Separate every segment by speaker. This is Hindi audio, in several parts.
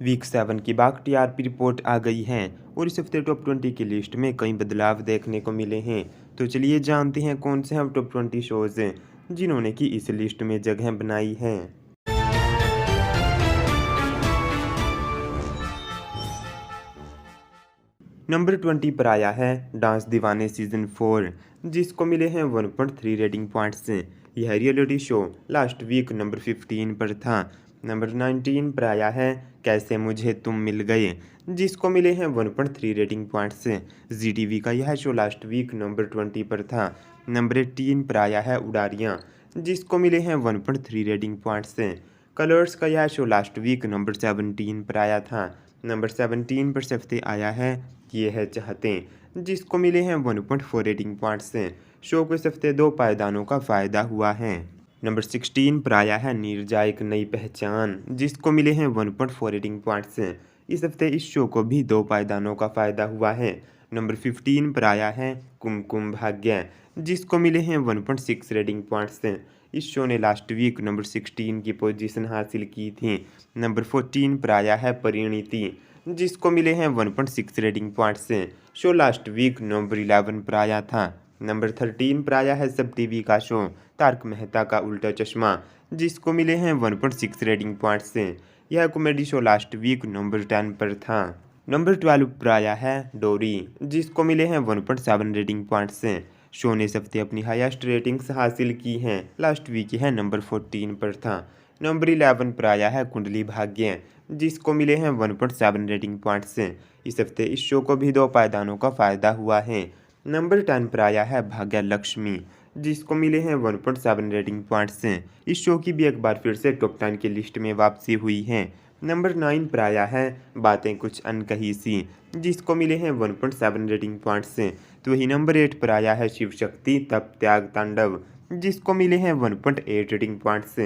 Speaker 1: वीक 7 की बाग टीआरपी रिपोर्ट आ गई है और इस हफ्ते टॉप 20 की लिस्ट में कई बदलाव देखने को मिले हैं। तो चलिए जानते हैं कौन से हैं टॉप 20 शोज हैं जिन्होंने की इस लिस्ट में जगह बनाई है। नंबर 20 पर आया है डांस दीवाने सीजन 4, जिसको मिले हैं 1.3 रेटिंग पॉइंट्स। यह reality show last week number 15 पर था। नंबर 19 पर आया है कैसे मुझे तुम मिल गए, जिसको मिले हैं 1.3 रेटिंग पॉइंट्स। जी टीवी का यह शो लास्ट वीक नंबर 20 पर था। नंबर 18 पर आया है उड़ारियाँ, जिसको मिले हैं 1.3 रेटिंग पॉइंट्स। कलर्स का यह शो लास्ट वीक नंबर 17 पर आया था। नंबर 17 पर सफ्ते आया है ये है चाहते, जिसको मिले हैं 1.4 रेटिंग पॉइंट्स। शो को इस हफ्ते 2 पायदानों का फ़ायदा हुआ है। नंबर 16 पर आया है नीरजा एक नई पहचान, जिसको मिले हैं 1.4 रेटिंग पॉइंट्स। इस हफ्ते इस शो को भी 2 पायदानों का फ़ायदा हुआ है। नंबर 15 पर आया है कुमकुम भाग्य, जिसको मिले हैं 1.6 रेटिंग पॉइंट्स। इस शो ने लास्ट वीक नंबर 16 की पोजीशन हासिल की थी। नंबर 14 पर आया है परिणीति, जिसको मिले हैं 1.6 rating points. Show last week number 11 पर आया था। नंबर 13 पर आया है सब टीवी का शो तारक मेहता का उल्टा चश्मा, जिसको मिले हैं 1.6 रेटिंग पॉइंट्स। यह comedy show last week number 10 पर था। नंबर 12 पर आया है डोरी, जिसको मिले हैं 1.7 रेटिंग पॉइंट्स। शो ने इस हफ्ते अपनी हाईएस्ट रेटिंग्स हासिल की हैं। लास्ट वीक यह नंबर 14 पर था। नंबर 11 पर आया है कुंडली भाग्य, जिसको मिले हैं 1.7 रेटिंग पॉइंट्स। इस हफ्ते इस शो को भी 2 पायदानों का फ़ायदा हुआ है। नंबर 10 पर आया है भाग्य लक्ष्मी, जिसको मिले हैं 1.7 रेटिंग पॉइंट्स। इस शो की भी एक बार फिर से टॉप 10 की लिस्ट में वापसी हुई है। नंबर 9 पर आया है बातें कुछ अनकही सी, जिसको मिले हैं 1.7 रेटिंग पॉइंट्स। तो वही नंबर 8 पर आया है शिव शक्ति तप त्याग तांडव, जिसको मिले हैं 1.8 रेटिंग पॉइंट्स।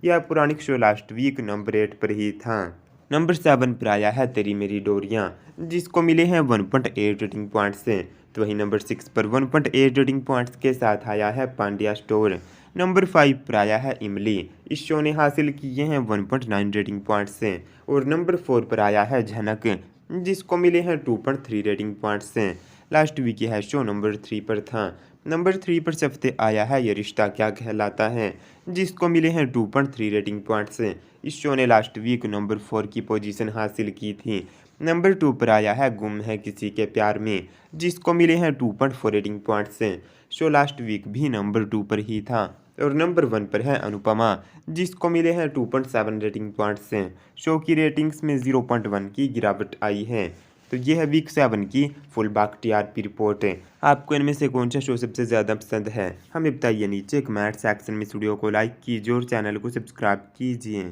Speaker 1: यह पौराणिक शो लास्ट वीक नंबर 8 पर ही था। नंबर 7 पर आया है तेरी मेरी डोरियाँ, जिसको मिले हैं 1.8 रेटिंग पॉइंट्स। तो वही नंबर 6 पर 1.8 रेटिंग पॉइंट्स के साथ आया है पांड्या स्टोर। नंबर 5 पर आया है इमली, इस शो ने हासिल किए हैं 1.9 रेटिंग पॉइंट्स। और नंबर 4 पर आया है झनक, जिसको मिले हैं 2.3 रेटिंग पॉइंट्स। लास्ट वीक यह शो नंबर 3 पर था। नंबर 3 पर इस हफ्ते आया है ये रिश्ता क्या कहलाता है, जिसको मिले हैं 2.3 रेटिंग पॉइंट्स। इस शो ने लास्ट वीक नंबर 4 की पोजीशन हासिल की थी। नंबर 2 पर आया है गुम है किसी के प्यार में, जिसको मिले हैं 2.4 rating points. Show last week भी नंबर 2 पर ही था। और नंबर 1 पर है अनुपमा, जिसको मिले हैं 2.7 रेटिंग पॉइंट्स। शो की रेटिंग्स में 0.1 की गिरावट आई है। तो ये है वीक 7 की फुल बाग टीआरपी रिपोर्ट है। आपको इनमें से कौन सा शो सबसे ज़्यादा पसंद है हमें बताइए नीचे कमेंट सेक्शन में। वीडियो को लाइक कीजिए और चैनल को सब्सक्राइब कीजिए।